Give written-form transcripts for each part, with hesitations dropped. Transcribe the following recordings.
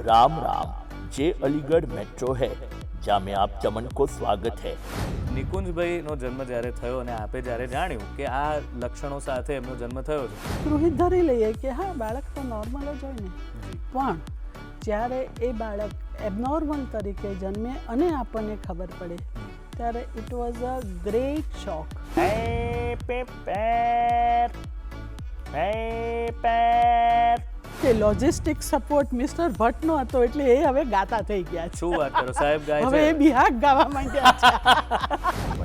राम राम। जे Aligarh metro है जहाँ में आप चमन को स्वागत है। નિકુંજભાઈનો જન્મ જ્યારે થયો અને આપે જ્યારે જાણ્યું કે આ લક્ષણો સાથે એમનો જન્મ થયો છે, ગૃહિત ધરી લઈએ કે હા બાળક તો નોર્મલ જ હોય ને, પણ જ્યારે એ બાળક એબનોર્મલ તરીકે જન્મે અને આપણને ખબર પડે ત્યારે ઇટ વોઝ અ ગ્રેટ શોક. કે લોજિસ્ટિક સપોર્ટ મિસ્ટર ભટ્ટનો હતો એટલે એ હવે ગાતા થઈ ગયા છે. શું વાત કરો સાહેબ, ગાય હવે એ છે. બિહાગ ગાવા માંડ્યા છે.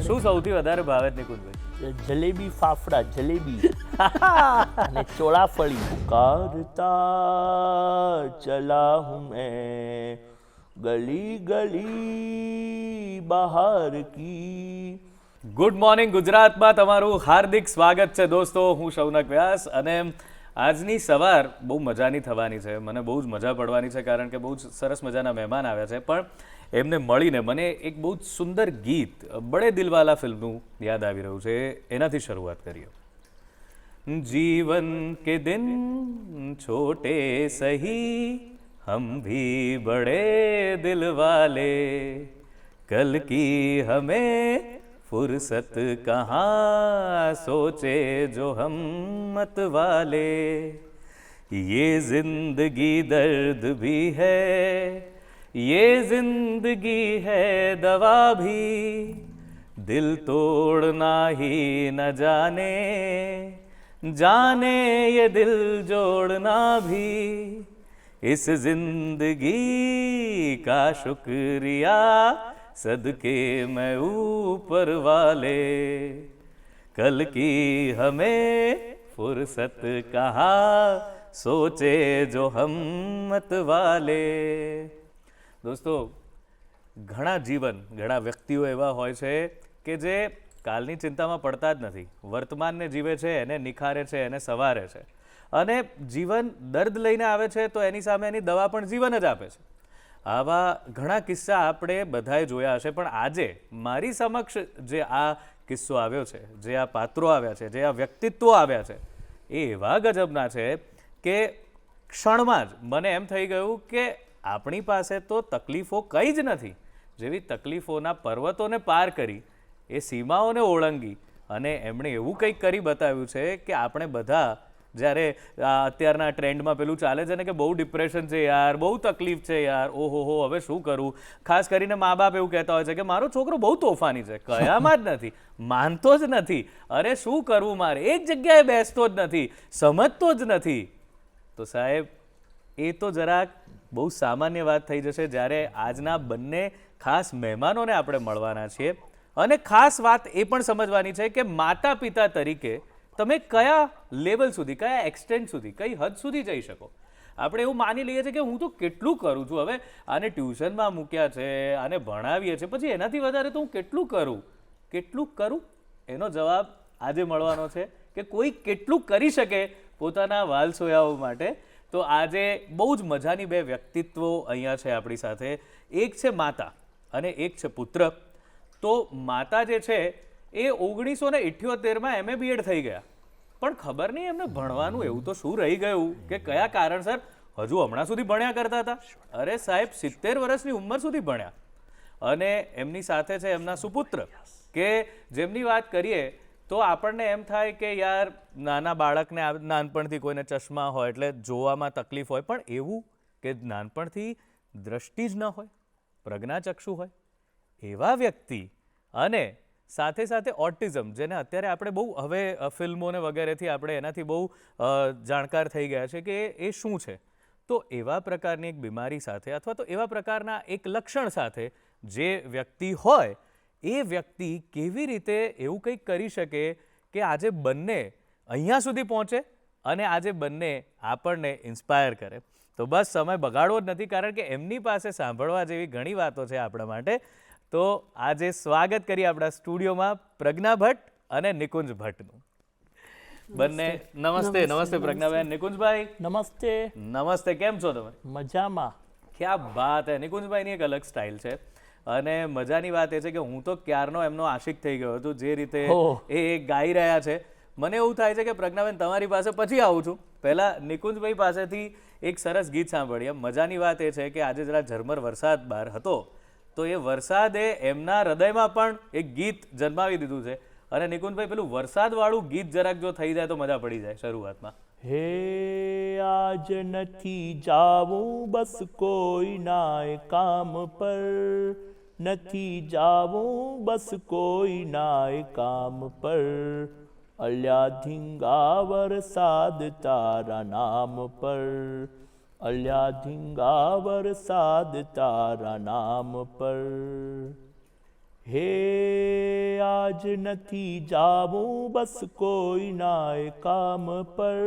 શું સૌથી વધારે ભાવે છે નિકુંજભાઈ? जलेबी फाफड़ा जलेबी અને ચોળાફળી. पुकारता चला हूँ मैं गली गली बहार की. ગુડ મોર્નિંગ ગુજરાતમાં તમારું હાર્દિક સ્વાગત છે દોસ્તો. હું શૌનક વ્યાસ અને આજની સવાર બહુ મજાની થવાની છે. મને બહુ જ મજા પડવાની છે કારણ કે બહુ જ સરસ મજાના મહેમાન આવ્યા છે. પણ એમને મળીને મને એક બહુ જ સુંદર ગીત બડે દિલવાલા ફિલ્મનું યાદ આવી રહ્યું છે. એનાથી શરૂઆત કરીએ. जीवन के दिन छोटे सही हम भी बड़े दिल वाले कल की हमें फुर्सत कहाँ सोचे जो हम मत वाले ये जिंदगी दर्द भी है ये जिंदगी है दवा भी दिल तोड़ना ही न जाने जाने ये दिल जोड़ना भी इस जिंदगी का शुक्रिया सदके मैं ऊपर वाले कल की हमें फुर्सत कहाँ सोचे जो हम मत वाले. દોસ્તો, ઘણા ઘણા વ્યક્તિઓ એવા હોય છે કે જે કાલની ચિંતામાં પડતા જ નથી, વર્તમાનને જીવે છે, એને નિખારે છે, એને સવારે છે. અને જીવન દર્દ લઈને આવે છે તો એની સામે એની દવા પણ જીવન જ આપે છે. આવા ઘણા કિસ્સા આપણે બધાએ જોયા હશે. પણ આજે મારી સમક્ષ જે આ કિસ્સો આવ્યો છે, જે આ પાત્રો આવ્યા છે, જે આ વ્યક્તિત્વો આવ્યા છે, એ એવા ગજબના છે કે ક્ષણમાં જ મને એમ થઈ ગયું કે આપણી પાસે તો તકલીફો કંઈ જ નથી, જેવી તકલીફોના પર્વતોને પાર કરી, એ સીમાઓને ઓળંગી અને એમણે એવું કંઈક કરી બતાવ્યું છે કે આપણે બધા જ્યારે અત્યારના ટ્રેન્ડમાં પેલું ચાલે છે ને કે બહુ ડિપ્રેશન છે યાર, બહુ તકલીફ છે યાર, ઓહો હો હવે શું કરું. ખાસ કરીને મા બાપ એવું કહેતા હોય છે કે મારો છોકરો બહુ તોફાની છે, કયામાં જ નથી, માનતો જ નથી, અરે શું કરવું મારે, એક જગ્યાએ બેસતો જ નથી, સમજતો જ નથી. તો સાહેબ, એ તો જરાક બહુ સામાન્ય વાત થઈ જશે જ્યારે આજના બંને ખાસ મહેમાનોને આપણે મળવાના છીએ. અને ખાસ વાત એ પણ સમજવાની છે કે માતા પિતા તરીકે તમે કયા લેવલ સુધી, કયા એક્સટેન્ટ સુધી, કઈ હદ સુધી જઈ શકો. આપણે એવું માની લઈએ છીએ કે હું તો કેટલું કરું છું, હવે આને ટ્યુશનમાં મૂક્યા છે, આને ભણાવીએ છીએ, પછી એનાથી વધારે તો હું કેટલું કરું એનો જવાબ આજે મળવાનો છે કે કોઈ કેટલું કરી શકે પોતાના વાલસોયાઓ માટે. તો આજે બહુ જ મજાની બે વ્યક્તિત્વો અહીંયા છે આપણી સાથે. એક છે માતા અને એક છે પુત્ર. તો માતા જે છે એ 1978માં MA BEd થઈ ગયા, પણ ખબર નહીં એમને ભણવાનું એવું તો શું રહી ગયું કે કયા કારણસર હજુ હમણાં સુધી ભણ્યા કરતા હતા. અરે સાહેબ, 70 વર્ષની ઉંમર સુધી ભણ્યા. અને એમની સાથે છે એમના સુપુત્ર કે જેમની વાત કરીએ તો આપણને એમ થાય કે યાર નાના બાળકને નાનપણથી કોઈને ચશ્મા હોય એટલે જોવામાં તકલીફ હોય, પણ એવું કે નાનપણથી દ્રષ્ટિ જ ન હોય, પ્રજ્ઞાચક્ષુ હોય એવા વ્યક્તિ, અને સાથે સાથે ઓટિઝમ, જેને અત્યારે આપણે બહુ હવે ફિલ્મોને વગેરેથી આપણે એનાથી બહુ જાણકાર થઈ ગયા છે કે એ શું છે. તો એવા પ્રકારની એક બીમારી સાથે અથવા તો એવા પ્રકારના એક લક્ષણ સાથે જે વ્યક્તિ હોય, એ વ્યક્તિ કેવી રીતે એવું કંઈક કરી શકે કે આજે બંને અહીંયા સુધી પહોંચે અને આજે બંને આપણને ઇન્સ્પાયર કરે. તો બસ સમય બગાડવો જ નથી કારણ કે એમની પાસે સાંભળવા જેવી ઘણી વાતો છે આપણા માટે. તો આજે સ્વાગત કરીએ આપણા સ્ટુડિયોમાં પ્રજ્ઞા ભટ્ટ અને નિકુંજ ભટ્ટનું. બંને નમસ્તે. નમસ્તે પ્રજ્ઞાબેન. નિકુંજભાઈ નમસ્તે. નમસ્તે. કેમ છો તમે? મજામાં. ક્યાં બાત હે. નિકુંજભાઈની એક અલગ સ્ટાઇલ છે અને મજાની વાત એ છે કે હું તો ક્યારનો એમનો આશિક થઈ ગયો હતો જે રીતે એ ગાઈ રહ્યા છે. મને એવું થાય છે કે પ્રજ્ઞાબેન તમારી પાસે પછી આવું છું પહેલાં નિકુંજભાઈ પાસેથી એક સરસ ગીત સાંભળીએ. મજાની વાત એ છે કે આજે જરા ઝરમર વરસાદ બહાર હતો, તો એ વરસાદે એમના હૃદયમાં પણ એક ગીત જન્માવી દીધું છે. અને નિકુંજભાઈ, પેલું વરસાદવાળું ગીત જરાક જો થઈ જાય તો મજા પડી જાય શરૂઆતમાં. હે આજ નથી જાવું બસ કોઈ નાય કામ પર, નથી જાવું બસ કોઈ નાય કામ પર, અલ્યા ધીંગા વરસાદ તારા નામ પર, અલ્યા ધીંગા વરસાદ તારા નામ પર. હે આજ નથી જાવું બસ કોઈ નાય કામ પર,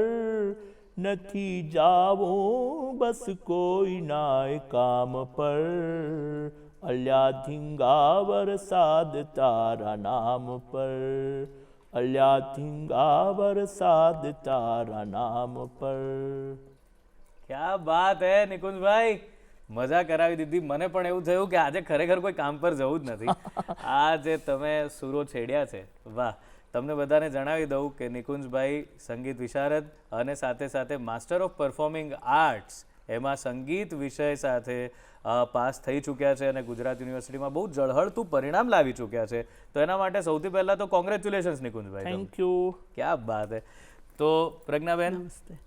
નથી જાવું બસ કોઈ નાય કામ પર, અલ્યા ધીંગા વરસાદ તારા નામ પર, અલ્યા ધીંગા વરસાદ તારા નામ પર. ક્યા બાત હે નિકુંજભાઈ, મજા કરાવી દીધી. મને પણ એવું થયું કે આજે ખરેખર કોઈ કામ પર જવું જ નથી. આ જે તમે સૂરો છેડ્યા છે, વાહ. તમને બધાને જણાવી દઉં કે નિકુંજભાઈ સંગીત વિશારદ અને સાથે સાથે માસ્ટર ઓફ પરફોર્મિંગ આર્ટ્સ એમાં સંગીત વિષય સાથે પાસ થઈ ચૂક્યા છે અને ગુજરાત યુનિવર્સિટીમાં બહુ ઝળહળતું પરિણામ લાવી ચૂક્યા છે. તો એના માટે સૌથી પહેલાં તો કોંગ્રેચ્યુલેશન્સ નિકુંજભાઈ. Thank you. ક્યા બાત હે. તો પ્રજ્ઞાબેન,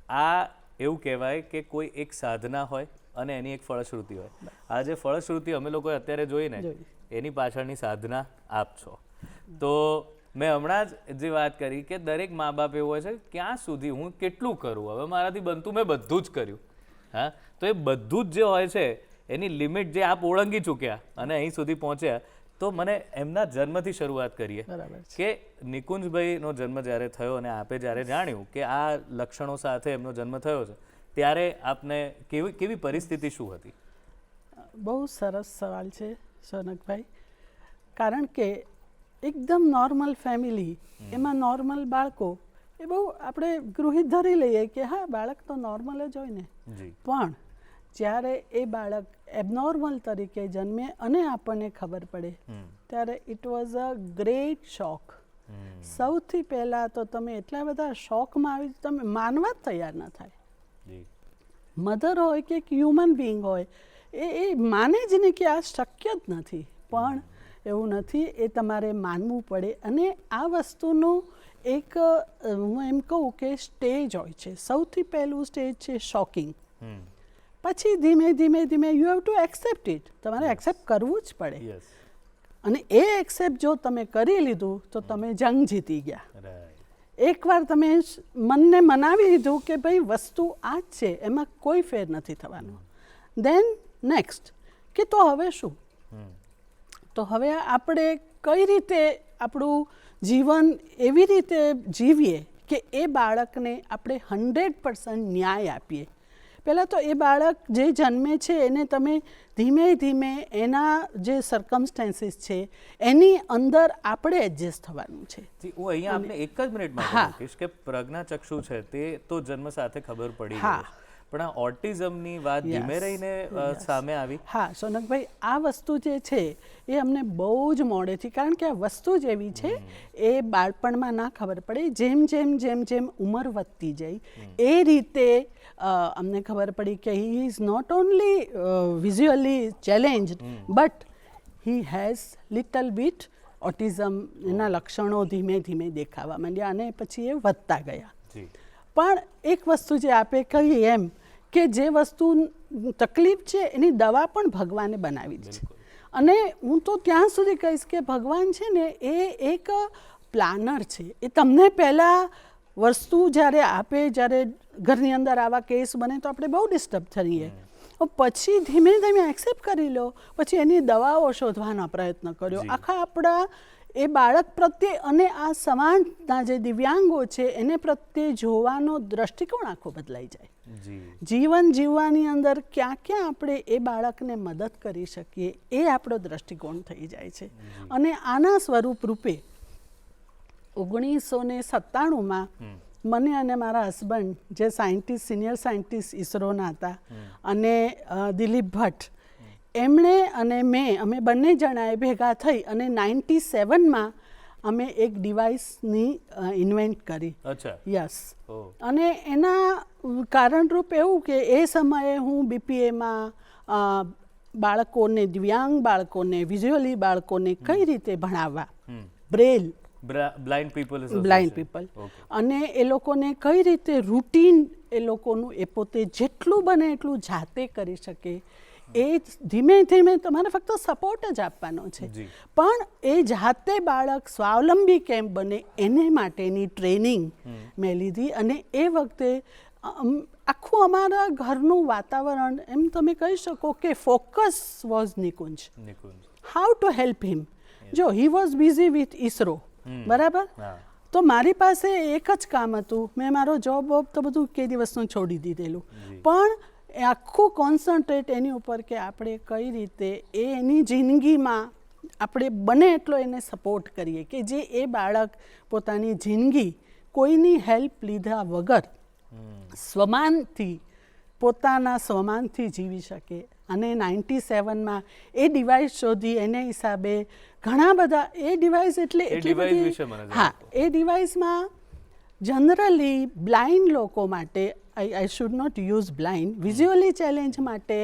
આ એવું કહેવાય કે કોઈ એક સાધના હોય અને એની એક ફળશ્રુતિ હોય. આ જે ફળશ્રુતિ અમે લોકોએ અત્યારે જોઈને એની પાછળની સાધના આપ છો. તો મેં હમણાં જ જે વાત કરી કે દરેક મા બાપ એવું હોય છે, ક્યાં સુધી હું કેટલું કરું, હવે મારાથી બનતું મેં બધું જ કર્યું. હા, તો એ બધું જ જે હોય છે એની લિમિટ જે આપ ઓળંગી ચૂક્યા અને અહીં સુધી પહોંચ્યા. તો મને એમના જન્મથી શરૂઆત કરીએ કે નિકુંજભાઈનો જન્મ જ્યારે થયો અને આપે જ્યારે જાણ્યું કે આ લક્ષણો સાથે એમનો જન્મ થયો છે, ત્યારે આપને કેવી પરિસ્થિતિ શું હતી? બહુ સરસ સવાલ છે સોનકભાઈ. કારણ કે એકદમ નોર્મલ ફેમિલી, એમાં નોર્મલ બાળકો, એ બહુ આપણે ગૃહિત ધરી લઈએ કે હા, બાળક તો નોર્મલ જ હોય ને. પણ જ્યારે એ બાળક એબનોર્મલ તરીકે જન્મે અને આપણને ખબર પડે ત્યારે ઇટ વોઝ અ ગ્રેટ શોક. સૌથી પહેલાં તો તમે એટલા બધા શોકમાં આવી તમે માનવા જ તૈયાર ન થાય. મધર હોય કે એક હ્યુમન બિંગ હોય, એ માને જ નહીં કે આ શક્ય જ નથી. પણ એવું નથી, એ તમારે માનવું પડે. અને આ વસ્તુનું એક હું એમ કહું કે સ્ટેજ હોય છે. સૌથી પહેલું સ્ટેજ છે શોકિંગ. પછી ધીમે ધીમે ધીમે you have to accept it. તમારે એક્સેપ્ટ કરવું જ પડે. અને એ એક્સેપ્ટ જો તમે કરી લીધું તો તમે જંગ જીતી ગયા. એકવાર તમે મનને મનાવી લીધું કે ભાઈ વસ્તુ આ જ છે, એમાં કોઈ ફેર નથી થવાનો. દેન નેક્સ્ટ કે તો હવે શું? તો હવે આપણે કઈ રીતે આપણું જીવન એવી રીતે જીવીએ કે એ બાળકને આપણે 100% ન્યાય આપીએ. પહેલાં તો એ બાળક જે જન્મે છે એને તમે ધીમે ધીમે એના જે સર્કમસ્ટેન્સીસ છે એની અંદર આપણે એડજસ્ટ થવાનું છે. હું અહીંયા આપને એક જ મિનિટમાં કહીશ કે પ્રજ્ઞાચક્ષુ છે તે તો જન્મ સાથે ખબર પડી ગઈ, પણ આ ઓટિઝમની વાત ધીમે રહીને સામે આવી. હા સોનકભાઈ, આ વસ્તુ જે છે એ અમને બહુ જ મોડેથી, કારણ કે આ વસ્તુ જ એવી છે એ બાળપણમાં ના ખબર પડે. જેમ જેમ જેમ જેમ ઉંમર વધતી જાય એ રીતે અમને ખબર પડી કે he is not only visually challenged but he has little bit autism. એના લક્ષણો ધીમે ધીમે દેખાવા માંડ્યા અને પછી એ વધતા ગયા. પણ એક વસ્તુ જે આપે કહીએ એમ કે જે વસ્તુ તકલીફ છે એની દવા પણ ભગવાને બનાવી છે. અને હું તો ત્યાં સુધી કહીશ કે ભગવાન છે ને એ એક પ્લાનર છે. એ તમને પહેલાં વસ્તુ જ્યારે આપે, જ્યારે ઘરની અંદર આવા કેસ બને તો આપણે બહુ ડિસ્ટર્બ થઈએ. પછી ધીમે ધીમે એક્સેપ્ટ કરી લો, પછી એની દવાઓ શોધવાનો પ્રયત્ન કર્યો. આખા આપણા એ બાળક પ્રત્યે અને આ સમાજના જે દિવ્યાંગો છે એને પ્રત્યે જોવાનો દ્રષ્ટિકોણ આખો બદલાઈ જાય. જીવન જીવવાની અંદર ક્યાં ક્યાં આપણે એ બાળકને મદદ કરી શકીએ એ આપણો દ્રષ્ટિકોણ થઈ જાય છે. અને આના સ્વરૂપ રૂપે 1997માં મને અને મારા હસબન્ડ જે સાયન્ટિસ્ટ, સિનિયર સાયન્ટિસ્ટ ઇસરોના હતા, અને દિલીપ ભટ્ટ, એમણે અને અમે બંને જણાએ ભેગા થઈ અને 97માં અમે એક ડિવાઇસની ઇન્વેન્ટ કરી. અચ્છા. યસ. અને એના કારણરૂપ એવું કે એ સમયે હું BPAમાં બાળકોને, દિવ્યાંગ બાળકોને, વિઝ્યુઅલી બાળકોને કઈ રીતે ભણાવવા, બ્રેલ બ્લાઇન્ડ પીપલ અને એ લોકોને કઈ રીતે રૂટીન એ લોકોનું એ પોતે જેટલું બને એટલું જાતે કરી શકે, એ ધીમે ધીમે તમારે ફક્ત સપોર્ટ જ આપવાનો છે, પણ એ જાતે બાળક સ્વાવલંબી કેમ બને એને માટેની ટ્રેનિંગ મેં લીધી. અને એ વખતે આખું અમારા ઘરનું વાતાવરણ એમ તમે કહી શકો કે focus was Nikunj. How to help him. જો he was busy with ISRO, બરાબર, તો મારી પાસે એક જ કામ હતું, મેં મારો જોબ તો બધું કે દિવસનું છોડી દીધેલું, પણ આખું કોન્સન્ટ્રેટ એની ઉપર કે આપણે કઈ રીતે એની જિંદગીમાં આપણે બને એટલો એને સપોર્ટ કરીએ કે જે એ બાળક પોતાની જિંદગી કોઈની હેલ્પ લીધા વગર પોતાના સ્વમાનથી જીવી શકે. અને 97માં એ ડિવાઇસ શોધી, એને હિસાબે ઘણા બધા એ ડિવાઇસ એટલી બધી, હા, એ ડિવાઇસમાં જનરલી બ્લાઇન્ડ લોકો માટે, I should not use blind, visually challenge માટે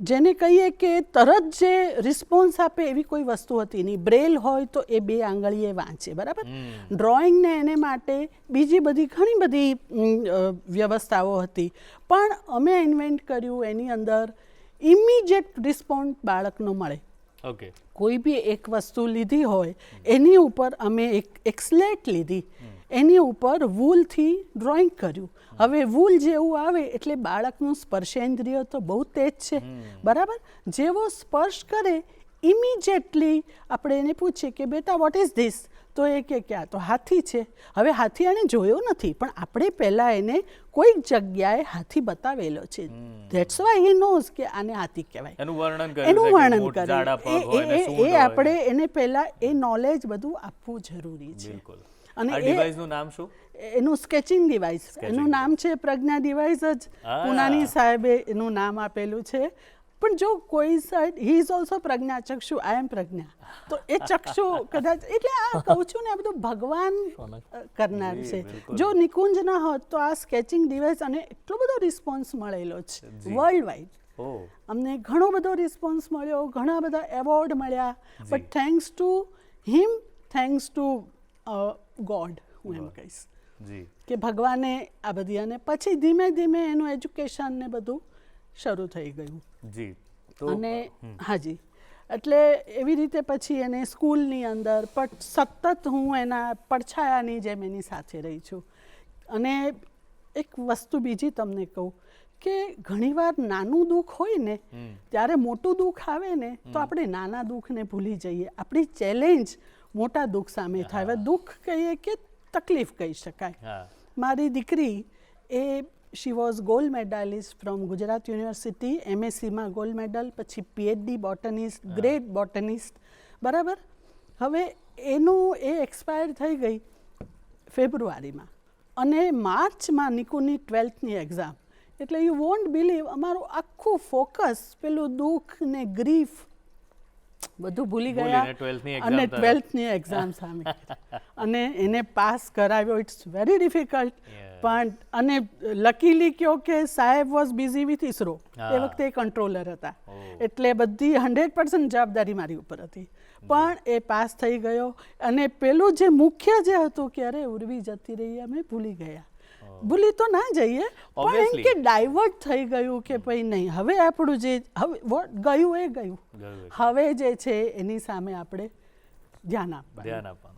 જેને કહીએ કે તરત જે રિસ્પોન્સ આપે એવી કોઈ વસ્તુ હતી નહીં. બ્રેલ હોય તો એ 2 આંગળીએ વાંચે, બરાબર. ડ્રોઈંગને એને માટે બીજી બધી ઘણી બધી વ્યવસ્થાઓ હતી, પણ અમે ઇન્વેન્ટ કર્યું એની અંદર ઇમિડિયેટ રિસ્પોન્સ બાળકનો મળે. ઓકે. કોઈ બી એક વસ્તુ લીધી હોય એની ઉપર અમે એક સ્લેટ લીધી, એની ઉપર વૂલથી ડ્રોઈંગ કર્યું. હવે વૂલ જેવું આવે એટલે બાળકનું સ્પર્શેન્દ્રિય તો બહુ તેજ છે, બરાબર. જેવો સ્પર્શ કરે ઇમિડિયેટલી આપણે એને પૂછીએ કે બેટા વોટ ઇઝ ધીસ, તો એ કે ક્યાં, તો હાથી છે. હવે હાથી એને જોયો નથી, પણ આપણે પહેલાં એને કોઈક જગ્યાએ હાથી બતાવેલો છે, ધેટ્સ વાય હી નોઝ કે આને હાથી કહેવાય, એનું વર્ણન કરે. એ આપણે એને પહેલાં એ નોલેજ બધું આપવું જરૂરી છે. અને આ ડિવાઇસનું નામ શું? એનું સ્કેચિંગ ડિવાઇસ, એનું નામ છે પ્રજ્ઞા ડિવાઇસ જ. પુનાની સાહેબે એનું નામ આપેલું છે. પણ જો કોઈ સાઈડ હી ઇઝ ઓલ્સો પ્રજ્ઞા ચક્ષુ, આઈ એમ પ્રજ્ઞા, તો એ ચક્ષુ કદાચ, એટલે આ કહું છું ને, આ બધું ભગવાન કરનાર છે. જો નિકુંજ ના હોત તો આ સ્કેચિંગ ડિવાઇસ, અને એટલો બધો રિસ્પોન્સ મળેલો છે વર્લ્ડ વાઇડ. અમને ઘણો બધો રિસ્પોન્સ મળ્યો, ઘણા બધા એવોર્ડ મળ્યા, but thanks to him, thanks to God, હું એમ કહીશ કે ભગવાને આ બધી. અને પછી ધીમે ધીમે એનું એજ્યુકેશન ને બધું શરૂ થઈ ગયું. અને હાજી, એટલે એવી રીતે પછી એને સ્કૂલની અંદર પણ સતત હું એના પડછાયાની જેમ એની સાથે રહી છું. અને એક વસ્તુ બીજી તમને કહું કે ઘણીવાર નાનું દુઃખ હોય ને ત્યારે મોટું દુઃખ આવે ને તો આપણે નાના દુઃખને ભૂલી જઈએ, આપણી ચેલેન્જ મોટા દુઃખ સામે થાય. હવે દુઃખ કહીએ કે તકલીફ કહી શકાય. મારી દીકરી એ she was gold medalist from Gujarat university, MScમાં ગોલ્ડ મેડલ, પછી PhD બોટનિસ્ટ, ગ્રેટ બોટનિસ્ટ, બરાબર. હવે એનું એ એક્સપાયર થઈ ગઈ ફેબ્રુઆરીમાં, અને માર્ચમાં નિકુની 12થની એક્ઝામ. એટલે યુ વોન્ટ બિલીવ અમારું આખું ફોકસ પેલું દુઃખ ને ગ્રીફ બધું ભૂલી ગયા, અને 12થની એક્ઝામ સામે. અને એને પાસ કરાવ્યો. ઇટ્સ વેરી ડિફિકલ્ટ, પણ અને લકીલી કયો કે સાહેબ વોઝ બિઝી વિથ ISRO, એ વખતે કંટ્રોલર હતા, એટલે બધી 100% જવાબદારી મારી ઉપર હતી, પણ એ પાસ થઈ ગયો. અને પેલું જે મુખ્ય જે હતું કે અરે ઉર્વી જતી રહી, અમે ભૂલી ગયા. ભૂલી તો ના જઈએ, પણ એમ કે ડાયવર્ટ થઈ ગયું કે ભાઈ નહીં, હવે આપણું જે હવે ગયું એ ગયું, હવે જે છે એની સામે આપણે ધ્યાન આપવાનું.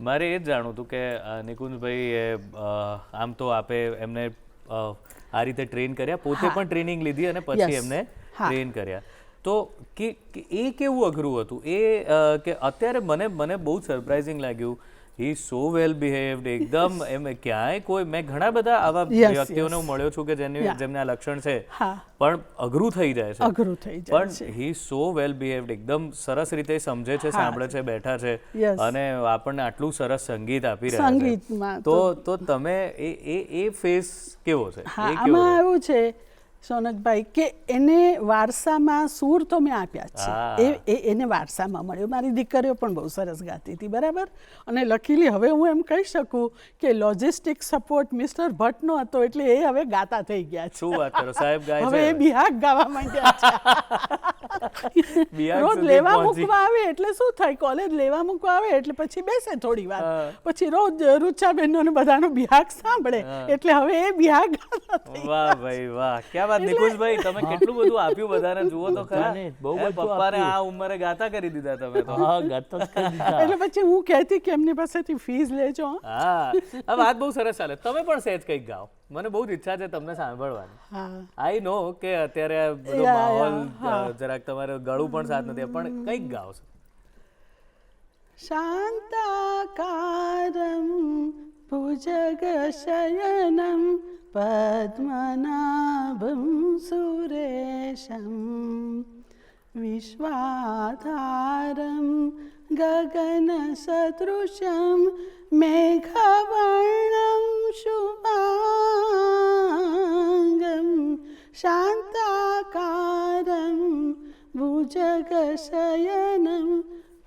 મારે એ જ જાણવું હતું કે નિકુંજભાઈ, આમ તો આપે એમને આ રીતે ટ્રેન કર્યા, પોતે પણ ટ્રેનિંગ લીધી અને પછી એમને ટ્રેન કર્યા, તો કે એ કેવું અઘરું હતું એ કે અત્યારે મને બહુ સરપ્રાઇઝિંગ લાગ્યું. હી સો વેલ બિહેવ્ડ, એકદમ એમ ક્યાંય કોઈ, મેં ઘણા બધા આવા વ્યક્તિઓને મળ્યો છું કે જેમને આ લક્ષણ છે પણ અઘરું થઈ જાય છે, પણ હી સો વેલ બિહેવ્ડ, એકદમ સરસ રીતે સમજે છે, સાંભળે છે, બેઠા છે, અને આપણને આટલું સરસ સંગીત આપી રહ્યા છે. તો તમે એ ફેસ કેવો છે? આમાં એવું છે સોનકભાઈ કે એને વારસામાં સૂર તો મેં આપ્યા છે, એને વારસામાં મળ્યો. મારી દીકરીઓ પણ બહુ સરસ ગાતી હતી, બરાબર. અને લકીલી હવે હું એમ કહી શકું કે લોજિસ્ટિક સપોર્ટ મિસ્ટર ભટ્ટનો હતો, એટલે એ હવે ગાતા થઈ ગયા છે. શું વાત કરો સાહેબ, ગાય છે હવે એ બિહાગ ગાવા માંડ્યા છે. રોજ લેવા મૂકવા આવે એટલે શું થાય, કોલેજ લેવા મૂકવા આવે એટલે પછી બેસે થોડી વાર, પછી રોજ રૂચાબેનનો ને બધાનો બિહાગ સાંભળે, એટલે હવે એ બિહાગ ગાતા થઈ. વાહ ભાઈ વાહ, ક્યાં વાત. નિકુંજભાઈ તમે કેટલું બધું આપ્યું બધાને, જુઓ તો ખરા. પપ્પાને આ ઉંમરે ગાતા કરી દીધા તમે તો. હા, ગાતા જ કરી દીધા. એટલે પછી હું કહેતી કે એમની પાસેથી ફીસ લેજો. હા, આ વાત બહુ સરસ ચાલે. તમે પણ સહેજ કંઈક ગાઓ, મને બહુ જ ઈચ્છા છે તમને સાંભળવાની. આઈ નો કે અત્યારે બધો માહોલ જરાક તમારે ગળું પણ સાથ નથી, પણ કંઈક ગાઓ. શાંતાકારમ ભુજગશયનમ પદ્મનાભં સુરેશમ વિશ્વાધારમ ગગનસદૃશમ મેઘવર્ણમ શુભાંગમ શાંતાકારમ ભુજગશયનમ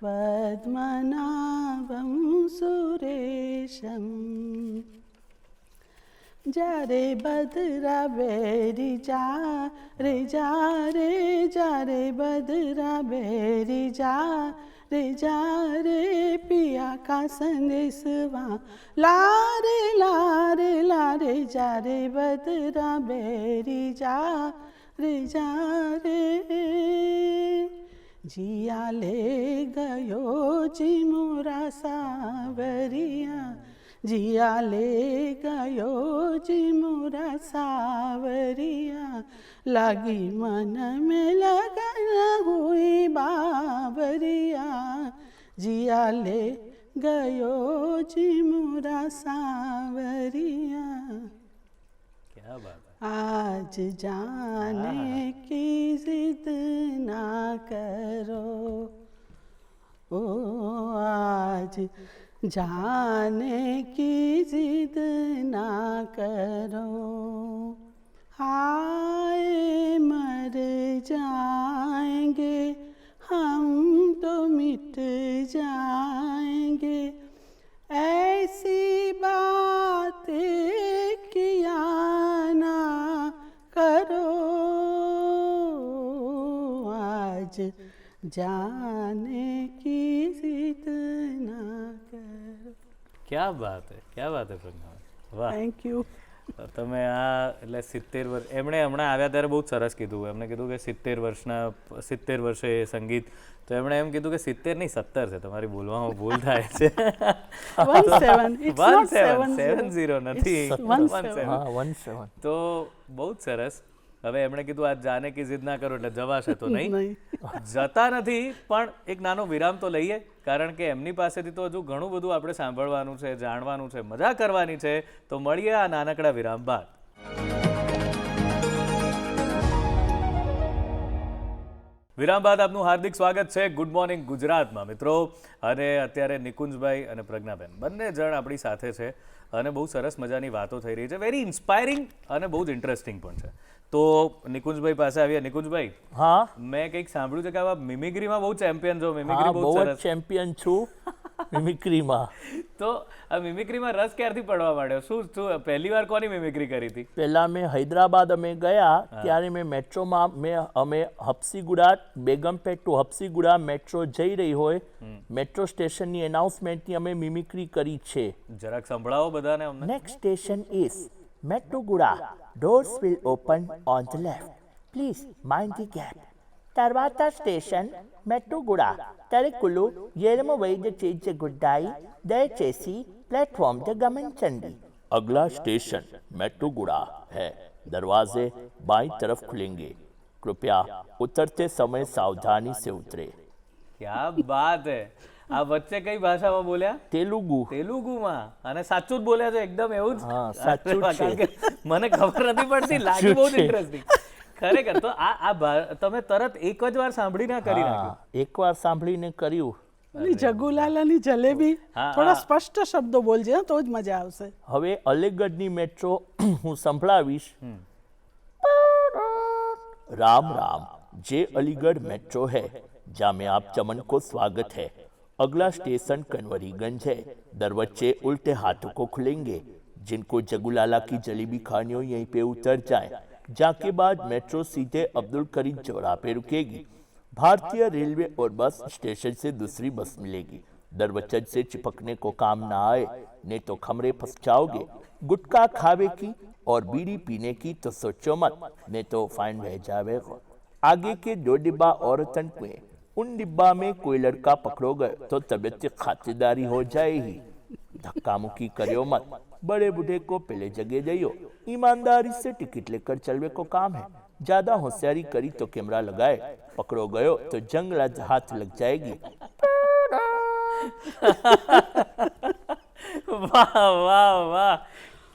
પદ્મનાભં સુરેશમ. જ્યારે બદરા બેરી જા રે જ્યારે બદરા બેરી જા રે પિયા કા સંદેશવા લારે જ્યારે બદરા બેરી જા રે जिया ले गयो जी मोरा सावरिया, जिया ले गयो जी मोरा सावरिया, लागी मन में लगन हुई बावरिया, जिया ले गयो जी मोरा सावरिया. क्या बात. आज जाने की जिद ना करो, ओ आज जाने की जिद ना करो, हाय मर जाएंगे हम तो मिट जाएंगे, ऐसी बातें किया ना करो, आज जाने की जिद ना करो. क्या बात है, क्या बात है પ્રજ્ઞા. વાહ, થેન્ક યુ. તમે આ એટલે 70 વર્ષ એમણે હમણાં આવ્યા ત્યારે બહુ સરસ કીધું. એમણે કીધું કે 70 વર્ષે સંગીત, તો એમણે એમ કીધું કે 70 નહીં 70 છે. તમારી બોલવામાં ભૂલ થાય છે. 17 નથી 17. તો બહુ જ સરસ. હવે એમણે કીધું આ જાને કી જીદ ના કરો એટલે જવાશે તો નહીં, જતા નથી. પણ એક નાનો વિરામ તો લઈએ, કારણ કે એમની પાસેથી તો હજુ ઘણું બધું આપણે સાંભળવાનું છે, જાણવાનું છે, મજા કરવાની છે. તો મળીએ આ નાનકડા વિરામ બાદ. વિરામ બાદ આપનું હાર્દિક સ્વાગત છે ગુડ મોર્નિંગ ગુજરાતમાં મિત્રો. અને અત્યારે નિકુંજભાઈ અને પ્રજ્ઞાબેન બંને જણ આપણી સાથે છે અને બહુ સરસ મજાની વાતો થઈ રહી છે. વેરી ઇન્સ્પાયરિંગ અને બહુ જ ઇન્ટરેસ્ટિંગ પણ છે. તો નિકુંજભાઈ પાસે આવીએ. નિકુંજભાઈ, હા, મેં કંઈક સાંભળ્યું છે કે આ મિમિક્રીમાં બહુ ચેમ્પિયન છો. મિમિક્રી બહુ સરસ. ચેમ્પિયન છું મિમિક્રીમાં. તો આ મિમિક્રીમાં રસ ક્યારથી પડવા માંડ્યો? શું પહેલી વાર કોની મિમિક્રી કરી હતી? પહેલા મેં હૈદરાબાદ અમે ગયા ત્યારે મેં મેટ્રોમાં અમે હપ્સીગુડા બેગમપેટ ટુ હપ્સીગુડા મેટ્રો જઈ રહી હોય, મેટ્રો સ્ટેશનની એનાઉન્સમેન્ટની અમે મિમિક્રી કરી છે. જરાક સંભળાવો બધાને અમને. Next station is Mettuguda, doors will open on the left, please mind the gap. తర్వాత స్టేషన్ మెట్టుగూడ, తరికులు ఎడమవైపు చేర్చగుడ్డాయి, దయచేసి प्लेटफॉर्म से गमनचंडी. अगला स्टेशन मेट्रोगुड़ा है, दरवाजे बाईं तरफ खुलेंगे, कृपया उतरते समय सावधानी से उतरे. क्या बात है. આ વચ્ચે કઈ ભાષામાં બોલ્યા? તેલુગુમાં. અને સાચું જ બોલ્યા છે એકદમ એવું જ? હા, સાચું છે. મને ખબર નથી પડતી, લાગી બહુ ઇન્ટરેસ્ટિંગ ખરેખર. તો આ તમે તરત એક જ વાર સાંભળીને કરી નાખ્યું? એકવાર સાંભળીને કર્યું. જગુલાલાની જલેબી થોડા સ્પષ્ટ શબ્દો બોલજે તો જ મજા આવશે. હવે અલીગઢની મેટ્રો હું સંભળાવીશ. राम राम। जे अलीगढ़ मेट्रो है, जहाँ में आप चमन को स्वागत है। अगला स्टेशन कन्वरीगंज है। दरवाजे उल्टे हाथों को खुलेंगे। जिनको जगुलाला की जलेबी खानी हो यहीं पे उतर जाए। जाके बाद मेट्रो सीधे अब्दुल करीम चौराहे पे रुकेगी। भारतीय रेलवे और बस स्टेशन से दूसरी बस मिलेगी। दरवाजे से चिपकने को काम ना आए, नहीं तो खमरे फंस जाओगे। गुटखा खावे की और बीड़ी पीने की तो सोचो मत, नहीं तो फाइन रह जाएगा। आगे के 2 डिब्बा औरतन के, उन डिब्बा में कोई लड़का पकड़ोगे तो तबियत की खातिरदारी हो जाएगी। धक्का मुक्की करियो मत। बड़े बूढ़े को पहले जगह दियो। ईमानदारी से टिकट लेकर चलवे को काम है। ज्यादा होशियारी करी तो कैमरा लगाए, पकड़ो गयो तो जंग हाथ लग जाएगी। વાહ વાહ વાહ,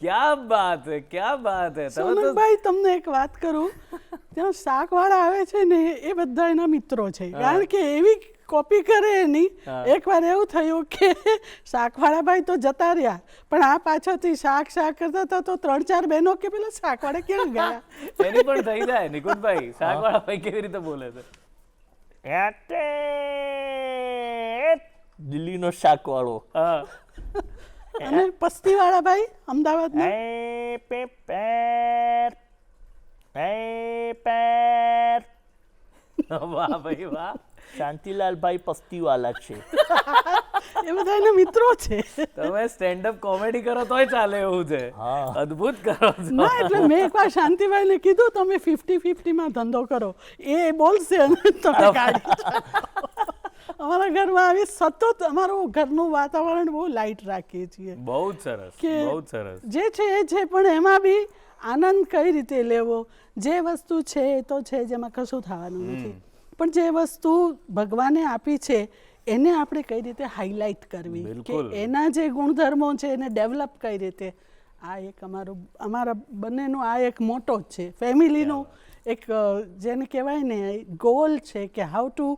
क्या बात है, क्या बात है। સોનલભાઈ તમને એક વાત કરું, ત્યાં શાકવાળા આવે છે ને એ બધા એના મિત્રો છે, કારણ કે એવી કોપી કરે એની. એકવાર એવું થયું કે શાકવાળા ભાઈ તો જતા રહ્યા, પણ આ પાછળથી શાક કરતા હતા તો 3-4 બહેનો કે પેલા શાકવાળા ક્યાં ગયા. એની પણ થઈ જાય નિકુંજભાઈ, શાકવાળા ભાઈ કેવી રીતે બોલે છે? દિલ્હીનો શાકવાળો. અને પસ્તીવાળા ભાઈ અમદાવાદના. વાહ ભાઈ વાહ, શાંતિલાલ ભાઈ પસ્તીવાલા છે. એ બધા એના મિત્રો છે. તમે સ્ટેન્ડ અપ કોમેડી કરો તોય ચાલે એવું છે. અદ્ભુત કરો છો. ના એટલે મેં એકવાર શાંતિભાઈને કીધું તમે 50-50 માં ધંધો કરો, એ બોલશે અને તમે કાઢી. અમારા ઘરમાં આવી સતત અમારું ઘરનું વાતાવરણ બહુ લાઇટ રાખીએ છીએ. બહુ જ સરસ, બહુ જ સરસ. જે છે એ છે, પણ એમાં બી આનંદ કઈ રીતે લેવો. જે વસ્તુ છે એ તો છે, જેમાં કશું થવાનું નથી, પણ જે વસ્તુ ભગવાને આપી છે એને આપણે કઈ રીતે હાઇલાઇટ કરવી, કે એના જે ગુણધર્મો છે એને ડેવલપ કઈ રીતે. આ એક અમારા બંનેનો આ એક મોટો જ છે. ફેમિલીનો એક જેને કહેવાય ને ગોલ છે કે હાઉ ટુ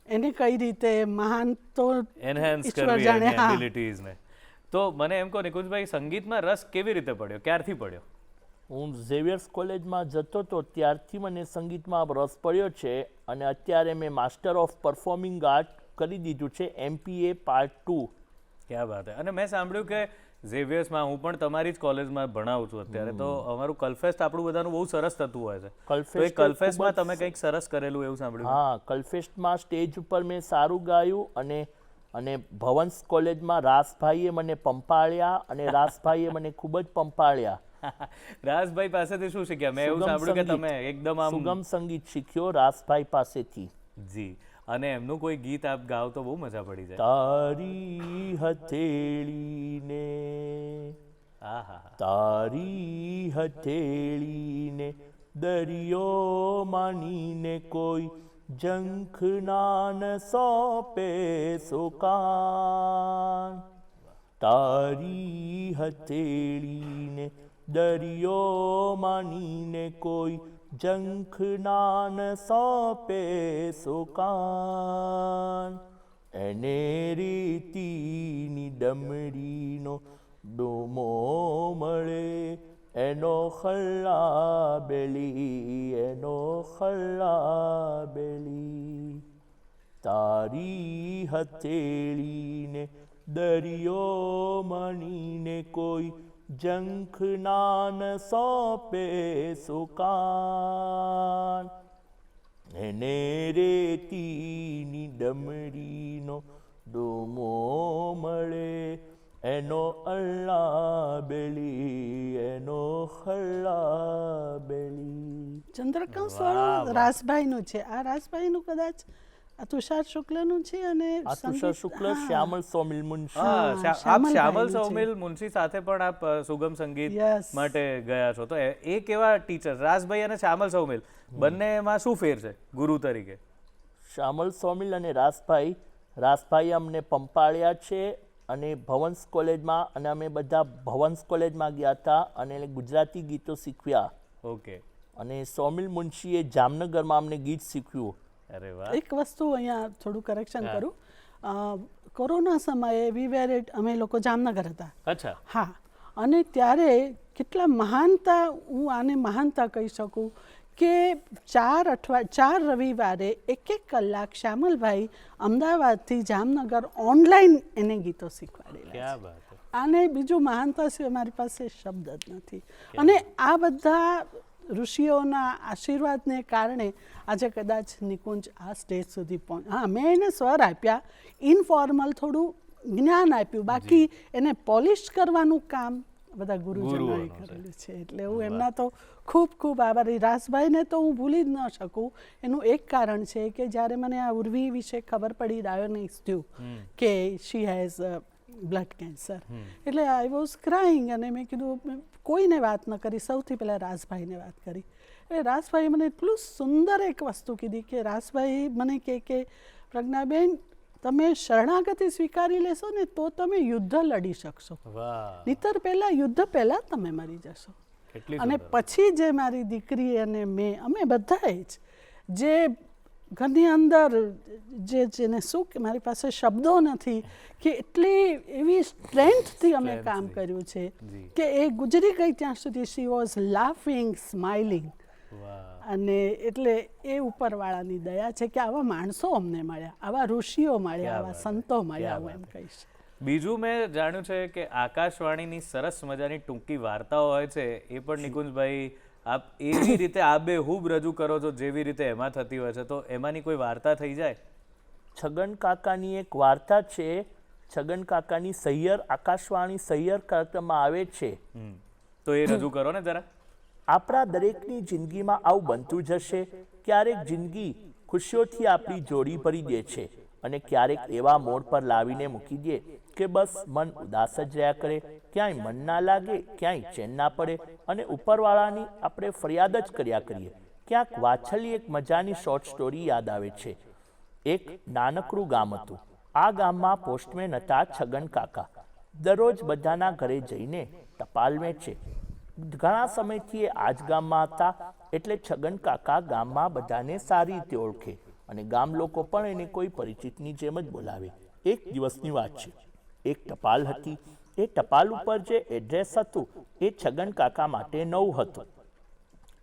એને કઈ રીતે મહાન તો એનહાન્સ કરવી એની એબિલિટીઝ ને. તો મને એમ કહો નિકુંજભાઈ, સંગીતમાં રસ કેવી રીતે પડ્યો, ક્યારથી પડ્યો? હું ઝેવિયર્સ કોલેજમાં જતો તો ત્યારથી મને સંગીતમાં રસ પડ્યો છે, અને અત્યારે મેં માસ્ટર ઓફ પરફોર્મિંગ આર્ટ કરી દીધું છે, MPA પાર્ટ 2. ક્યાં વાત છે. અને મેં સાંભળ્યું કે ઝેવિયર્સમાં, હું પણ તમારી જ કોલેજમાં ભણાવું છું અત્યારે, તો અમારું કલફેસ્ટ આપણું બધાનું બહુ સરસ થતું હોય છે. તો એ કલફેસ્ટમાં તમે કંઈક સરસ કરેલું એવું સાંભળ્યું? હા, કલફેસ્ટમાં સ્ટેજ ઉપર મેં સારું ગાયું, અને ભવન્સ કોલેજમાં રાસભાઈએ મને પંપાળ્યા, અને રાસભાઈએ મને ખૂબ જ પંપાળ્યા. રાસભાઈ પાસેથી શું શીખ્યા? મેં એવું સાંભળ્યું કે તમે એકદમ સુગમ સંગીત શીખ્યો રાસભાઈ પાસેથી. જી. અને એમનું કોઈ ગીત આપ ગાઓ તો બહુ મજા પડી જાય. તારી હથેળીને, તારી હથેળીને દરિયો માનીને કોઈ જંખ નાન સોંપે સુકાન. તારી હથેળીને દરિયો માનીને કોઈ જંખ નાન સોંપે સુકાન. એને રીતિની ડમરીનો ડોમો મળે, એનો ખલ્લાબેલી, એનો ખલ્લાબેલી. તારી હથેળીને દરિયો માનીને કોઈ જંખ નાન સોંપે સુકાન. એને રેતીની ડમરીનો ડોમો મળે, એનો અલ્લાબેલી, એનો ખલ્લાબેલી. ચંદ્રકાંત વાળું રાસભાઈનું છે. આ રાસભાઈનું કદાચ આ તુષાર શુક્લનું છે, અને આ તુષાર શુક્લ શ્યામલ સૌમિલ મુનશી. આપ શ્યામલ સૌમિલ મુનશી સાથે પણ આપ સુગમ સંગીત માટે ગયા છો, તો એ કેવા ટીચર? રાસભાઈ અને શ્યામલ સૌમિલ બંનેમાં શું ફેર છે ગુરુ તરીકે? શ્યામલ સૌમિલ અને રાસભાઈ અમને પંપાળ્યા છે, અને ભવન્સ કોલેજમાં, અને અમે બધા ભવન્સ કોલેજમાં ગયા હતા અને ગુજરાતી ગીતો શીખવ્યા. ઓકે. અને સૌમિલ મુનશીએ જામનગરમાં અમને ગીત શીખવ્યું. અરે વાહ. એક વસ્તુ અહીંયા થોડું કરેક્શન કરું. કોરોના સમયે અમે લોકો જામનગર હતા. અચ્છા. હા, અને ત્યારે કેટલા મહાનતા, હું આને મહાનતા કહી શકું કે 4 રવિવારે 1 કલાક શ્યામલભાઈ અમદાવાદથી જામનગર ઓનલાઈન એને ગીતો શીખવાડેલા છે. ક્યાં વાત છે. આને બીજું મહાનતા સિવાય મારી પાસે શબ્દ જ નથી. અને આ બધા ઋષિઓના આશીર્વાદને કારણે આજે કદાચ નિકુંજ આ સ્ટેજ સુધી હા, મેં એને સ્વર આપ્યા, ઇનફોર્મલ થોડું જ્ઞાન આપ્યું, બાકી એને પોલિશ કરવાનું કામ બધા ગુરુજનોએ કરેલું છે. એટલે હું એમના તો ખૂબ ખૂબ આભારી. રાસભાઈને તો હું ભૂલી જ ન શકું. એનું એક કારણ છે કે જ્યારે મને આ ઉર્વી વિશે ખબર પડી, ડાયોનિસ થયું કે શી હેઝ બ્લડ કેન્સર, એટલે આઈ વોઝ ક્રાઇંગ. અને મેં કીધું કોઈને વાત ન કરી, સૌથી પહેલાં રાસભાઈને વાત કરી. એટલે રાસભાઈ મને એટલું સુંદર એક વસ્તુ કીધી કે રાસભાઈ મને કે પ્રજ્ઞાબેન, તમે શરણાગતિ સ્વીકારી લેશો ને તો તમે યુદ્ધ લડી શકશો, નહીતર યુદ્ધ પહેલા તમે મરી જશો. અને પછી જે મારી દીકરી અને મેં, અમે બધાએ જ જે ઘરની અંદર જેને શું કે મારી પાસે શબ્દો નથી કે એટલી એવી સ્ટ્રેન્થથી અમે કામ કર્યું છે કે એ ગુજરી ગઈ ત્યાં સુધી શી વોઝ લાફિંગ, સ્માઇલિંગ. અને એટલે એ ઉપરવાળાની દયા છે કે આવા માણસો અમને મળ્યા, આવા ઋષિઓ મળ્યા, આવા સંતો મળ્યા, હું એમ કહીશ. બીજું મેં જાણ્યું છે કે આકાશવાણીની સરસ મજાની ટૂંકી વાર્તાઓ હોય છે, એ પણ નિકુંજભાઈ આપ એવી રીતે આબેહૂબ રજૂ કરો છો જેવી રીતે એમાં થતી હોય છે, તો એમાંની કોઈ વાર્તા થઈ જાય? છગન કાકાની એક વાર્તા છે. છગન કાકાની સૈયર, આકાશવાણી સૈયર કાર્યક્રમમાં આવે છે, તો એ રજૂ કરો ને જરા. આપણા દરેકની જિંદગીમાં આવું બનતું જશે. ક્યારેક જિંદગી ખુશીઓથી આપણી જોડી ભરી દે છે અને ક્યારેક એવા મોડ પર લાવીને મૂકી દે કે બસ મન ઉદાસ જ રહ્યા કરે, ક્યાંય મન ના લાગે, ક્યાંય ચેન ના પડે અને ઉપરવાળાની આપણે ફરિયાદ જ કર્યા કરીએ. ક્યાંક વાછલી એક મજાની શોર્ટ સ્ટોરી યાદ આવે છે. એક નાનકડું ગામ હતું. આ ગામમાં પોસ્ટમેન હતા છગન કાકા. દરરોજ બધાના ઘરે જઈને ટપાલ વેચે. ઘણા સમયથી એ આ જ ગામમાં હતા, એટલે છગન કાકા ગામમાં બધાને સારી રીતે ઓળખે અને ગામ લોકો પણ એને કોઈ પરિચિતની જેમ જ બોલાવે. એક દિવસની વાત છે. એક ટપાલ હતી. એ ટપાલ ઉપર જે એડ્રેસ હતું એ છગન કાકા માટે નવું હતું.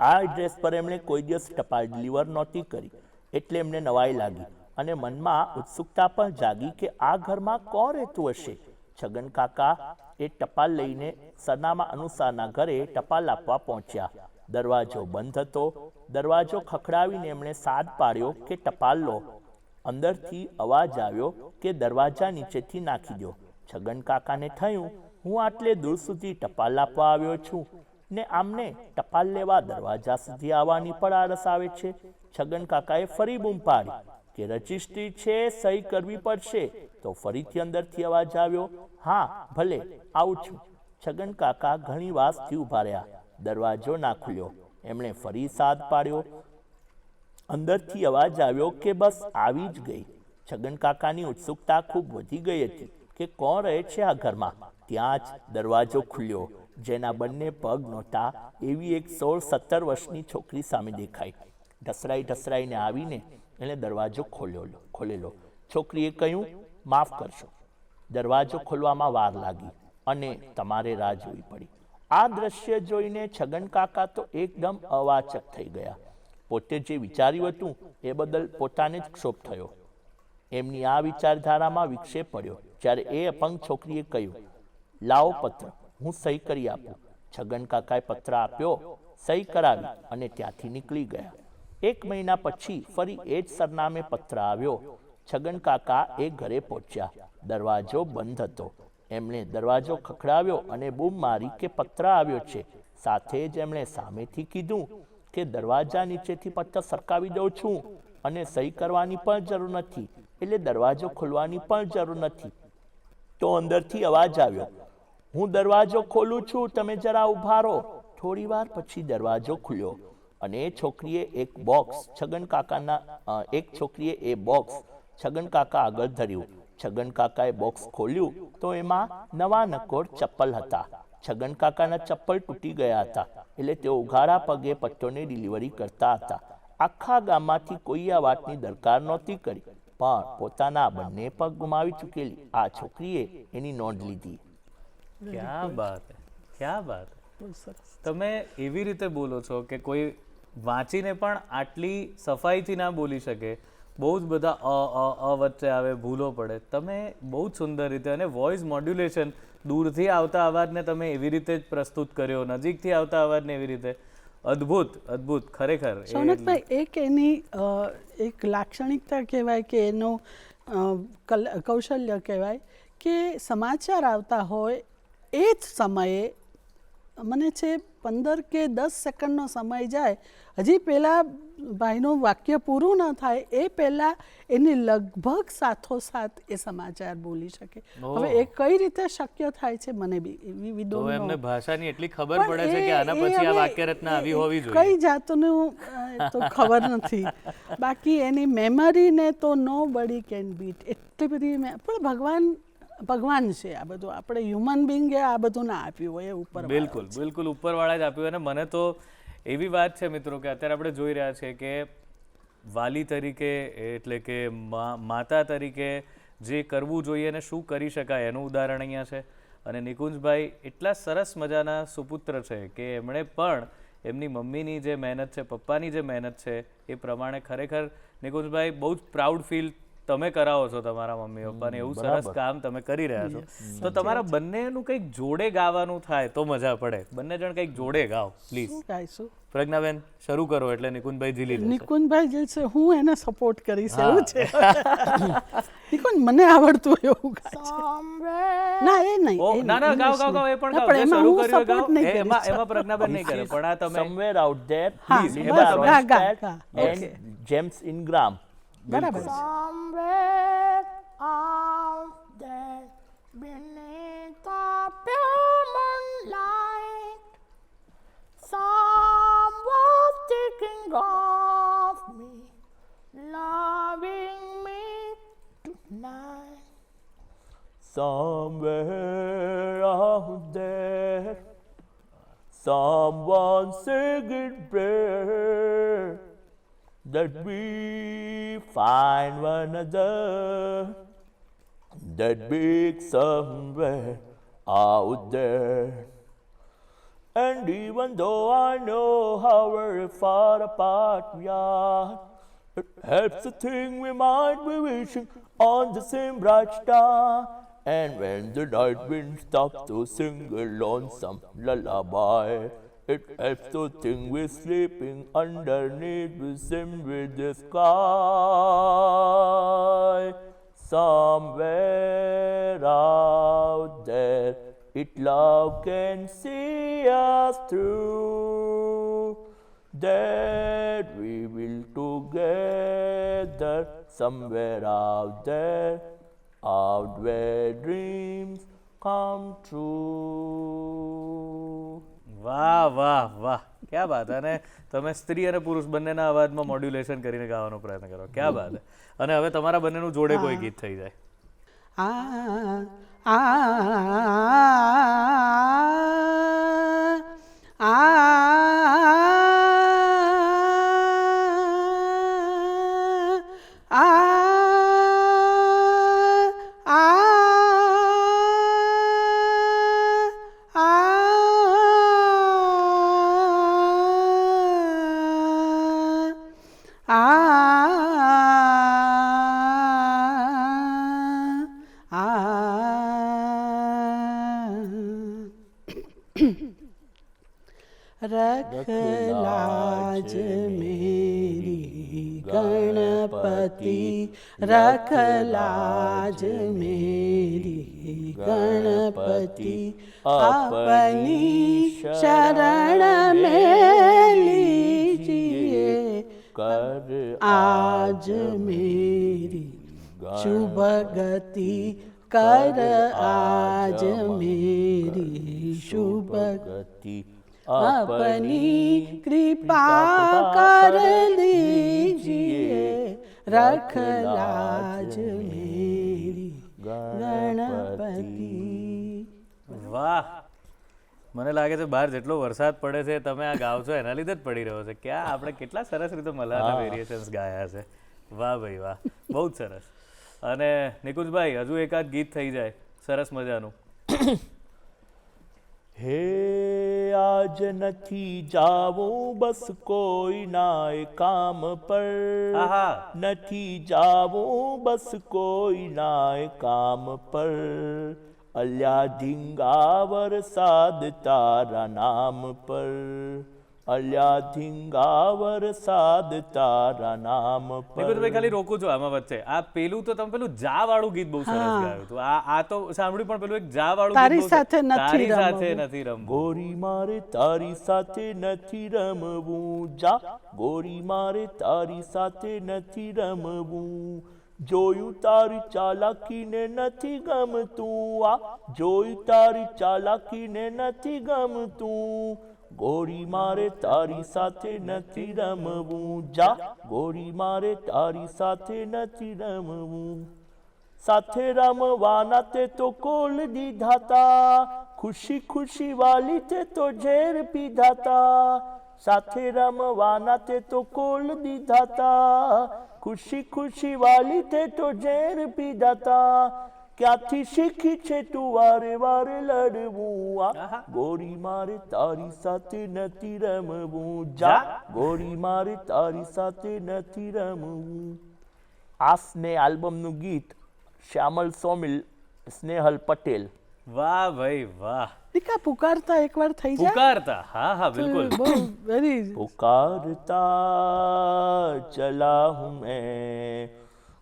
આ એડ્રેસ પર એમણે કોઈ દિવસ ટપાલ ડિલિવર નહોતી કરી, એટલે એમને નવાઈ લાગી અને મનમાં ઉત્સુકતા પણ જાગી કે આ ઘરમાં કોણ રહેતું હશે. છગન કાકા એ ટપાલ લઈને સરનામા અનુસારના ઘરે ટપાલ આપવા પહોંચ્યા. દરવાજો બંધ હતો. દરવાજો ખખડાવીને એમણે સાદ પાડ્યો કે ટપાલ લો. અંદરથી અવાજ આવ્યો કે દરવાજા નીચેથી નાખી દો. છગન કાકાને થયું, હું આટલે દૂર સુધી ટપાલ આપવા આવ્યો છું ને આમને ટપાલ લેવા દરવાજા સુધી આવવાની પણ આળસ આવે છે. છગન કાકાએ ફરી બૂમ પાડી કે રજિસ્ટ્રી છે, સહી કરવી પડશે. તો ફરીથી અંદરથી અવાજ આવ્યો, હા ભલે આવું છું. છગન કાકા ઘણી વાસથી ઊભા રહ્યા. દરવાજો ના ખુલ્યો. એમણે ફરી સાદ પાડ્યો. અંદરથી અવાજ આવ્યો કે બસ આવી જ ગઈ. છગન કાકાની ઉત્સુકતા ખૂબ વધી ગઈ હતી કે કોણ રહે છે આ ઘરમાં. ત્યાં જ દરવાજો ખુલ્યો. જેના બંને પગ નહોતા એવી એક 16-17 વર્ષની છોકરી સામે દેખાઈ. ઢસરાઈને આવીને એણે દરવાજો ખોલેલો. છોકરીએ કહ્યું, માફ કરશો, દરવાજો ખોલવામાં વાર લાગી અને તમારે રાહ જોવી પડી. આ દ્રશ્ય જોઈને છગન કાકા તો એકદમ અવાચક થઈ ગયા. પોતે જે વિચાર્યું હતું એ બદલ પોતાને જ ક્ષોભ થયો. એમની આ વિચારધારામાં વિક્ષેપ પડ્યો જ્યારે એ અપંગ છોકરીએ કહ્યું, લાવો પત્ર, હું સહી કરી આપું. છગન કાકાએ પત્ર આપ્યો, સહી કરાવી અને ત્યાંથી નીકળી ગયા. 1 મહિના પછી ફરી એ જ સરનામે પત્ર આવ્યો. છગન કાકા એ ઘરે પહોંચ્યા. દરવાજો બંધ હતો. એમણે દરવાજો ખખડાવ્યો અને બૂમ મારી કે પત્ર આવ્યો છે. સાથે જ એમણે સામેથી કીધું કે દરવાજા નીચેથી પત્ર સરકાવી દઉં છું અને સહી કરવાની પણ જરૂર નથી, એટલે દરવાજો ખોલવાની પણ જરૂર નથી. તો અંદરથી અવાજ આવ્યો, હું દરવાજો ખોલું છું, તમે જરા ઊભા રહો. થોડી વાર પછી દરવાજો ખુલ્યો અને છોકરીએ એક બોક્સ છગન કાકા આગળ ધર્યું. છગન કાકાએ બોક્સ ખોલ્યું તો એમાં નવા નકોર ચપ્પલ હતા. છગન કાકાના ચપ્પલ તૂટી ગયા હતા, એટલે તેઓ ઉઘાડા પગે પટ્ટોની ડિલિવરી કરતા હતા. આખા ગામમાંથી કોઈ આ વાતની દરકાર નહોતી કરી, પણ પોતાના બંને પગ ગુમાવી ચૂકેલી આ છોકરીએ એની નોંધ લીધી. ક્યાં બાત હે, ક્યાં બાત. તમે એવી રીતે બોલો છો કે કોઈ વાંચીને પણ આટલી સફાઈથી ના બોલી શકે, બહુ જ બધા અ વચ્ચે આવે, ભૂલો પડે. તમે બહુ જ સુંદર રીતે અને વોઇસ મોડ્યુલેશન, દૂરથી આવતા અવાજને તમે એવી રીતે જ પ્રસ્તુત કર્યો, નજીકથી આવતા અવાજને એવી રીતે. અદ્ભુત અદ્ભુત ખરેખર. શૌનકભાઈ, એક એની એક લાક્ષણિકતા કહેવાય કે એનું કૌશલ્ય કહેવાય કે સમાચાર આવતા હોય એ જ સમયે મને છે 15 કે 10 સેકન્ડનો સમય જાય, હજી પહેલાં ભાઈનું વાક્ય પૂરું ન થાય એ પહેલાં એની લગભગ સાથોસાથ એ સમાચાર બોલી શકે. હવે એ કઈ રીતે શક્ય થાય છે મને બી વી ડોન્ટ નો. એમને ભાષાની એટલી ખબર પડે છે કે આના પછી આ વાક્યરચના આવી હોવી જોઈએ. કઈ જાતનું તો ખબર નથી. બાકી એની મેમરીને તો નો બડી કેન બીટ. એટલી બધી પણ ભગવાન છે આ બધું, આપણે હ્યુમન બિંગે આ બધું ના આપ્યું હોય ઉપર. બિલકુલ બિલકુલ ઉપરવાળા જ આપ્યું. અને મને તો એવી વાત છે મિત્રો કે અત્યારે આપણે જોઈ રહ્યા છીએ કે વાલી તરીકે એટલે કે માતા તરીકે જે કરવું જોઈએ અને શું કરી શકાય એનું ઉદાહરણ અહીંયા છે. અને નિકુંજભાઈ એટલા સરસ મજાના સુપુત્ર છે કે એમણે પણ એમની મમ્મીની જે મહેનત છે, પપ્પાની જે મહેનત છે એ પ્રમાણે ખરેખર નિકુંજભાઈ બહુ જ પ્રાઉડ ફીલ તમે કરાવો છો તમારા મમ્મી પપ્પાને. એવું સરસ કામ તમે કરી રહ્યા છો. તો તમારા બંનેનું કંઈક જોડે ગાવાનું થાય તો મજા પડે. બંને જણ કંઈક જોડે ગાઓ પ્લીઝ. ગાઈશું. પ્રજ્ઞાબેન શરૂ કરો એટલે નિકુંજભાઈ ઝીલી લેશે. નિકુંજભાઈ જે છે હું એને સપોર્ટ કરીશ એવું છે. નિકુંજ મને આવડતું એવું ગાય છે. ના એ નહીં. ના ના ગાઓ ગાઓ ગાઓ એ પણ ગાઓ. જે શરૂ કર્યું ગાઓ. એમાં પ્રજ્ઞાબેન નહીં કરે પણ આ તમે Somewhere out there, please, Eva ગા Ronstadt Okay. and James Ingram. બરાબર છે. Somewhere out there, beneath the pure moonlight, someone's thinking of me, loving me tonight. Somewhere out there, someone singing prayer that we find one another, that big somewhere out there. And even though I know how very far apart we are, it helps to think we might be wishing on the same bright star. And when the night wind stops to sing a lonesome lullaby, it helps to think we're sleeping underneath the same with the sky. Somewhere out there, it love can see us through, that we will together somewhere out there, out where dreams come true. વાહ વાહ વાહ, ક્યા બાત. અને તમે સ્ત્રી અને પુરુષ બંનેના અવાજમાં મોડ્યુલેશન કરીને ગાવાનો પ્રયત્ન કરો. ક્યા બાત. અને હવે તમારા બંનેનું જોડે કોઈ ગીત થઈ જાય. रखलाज मेरी गणपति, रखलाज मेरी गणपति, अपनी शरण में लीजिए कर आज मेरी शुभ गति, कर आज मेरी शुभ गति, अपनी कृपा कर लीजिए, रख लाज मेरी गणपति. વાહ. મને લાગે છે બહાર જેટલો વરસાદ પડે છે તમે આ ગાવ છો એના લીધે જ પડી રહ્યો છે. ક્યાં આપણે કેટલા સરસ રીતે મલ્હારના વેરિએશન્સ ગાયા છે. વાહ ભાઈ વાહ, બહુ જ સરસ. અને નિકુંજભાઈ હજુ એકાદ ગીત થઈ જાય સરસ મજાનું. હે આજ નથી જાવું બસ કોઈનાય કામ પર, આહા. નથી જાવું બસ કોઈનાય કામ પર, અલ્યા ધીંગા વરસાદ તારા નામ પર, અલ્યા ધીંગા વરસાદ તારા નામ પર. નિકુંજભાઈ ખાલી રોકું છું આમાં વચ્ચે, આ પેલું તો તમે પેલું જા વાળું ગીત બહુ સરસ ગાયું હતું. આ તો સાંભળ્યું, પણ પેલું એક જા વાળું તારી ગીત બહુ સાથે સરસ. નથી તારી સાથે રમવું. નથી રમવું. ગોરી મારે તારી સાથે નથી રમવું, જા ગોરી મારે તારી સાથે નથી રમવું, જોયું તારી ચાલાકીને નથી ગમતું, આ જોયું તારી ચાલાકીને નથી ગમતું, ગોરી મારે તારી સાથે નથી રમવું, જા ગોરી મારે તારી સાથે નથી રમવું. સાથે રમવાના તે તો કોલ દીધા તા, ખુશી ખુશી વાલી તે તો ઝેર પીધા તા, સાથે રમવાના તે તો કોલ દીધા તા, ખુશી ખુશી વાલી તે તો ઝેર પીધા તા, ક્યાંથી શીખી છે તું વારે વારે લડવું, આ ગોરી મારે તારી સાથે નથી રમવું, જા ગોરી મારે તારી સાથે નથી રમવું. આ સ્નેહ આલ્બમનું ગીત શ્યામલ સોમિલ, સ્નેહલ પટેલ. વાહ ભાઈ વાહ. દીકા પુકારતા એકવાર થઈ જાય પુકારતા, હા હા બિલકુલ. બહુ વેરી पुकारता चला हूँ मैं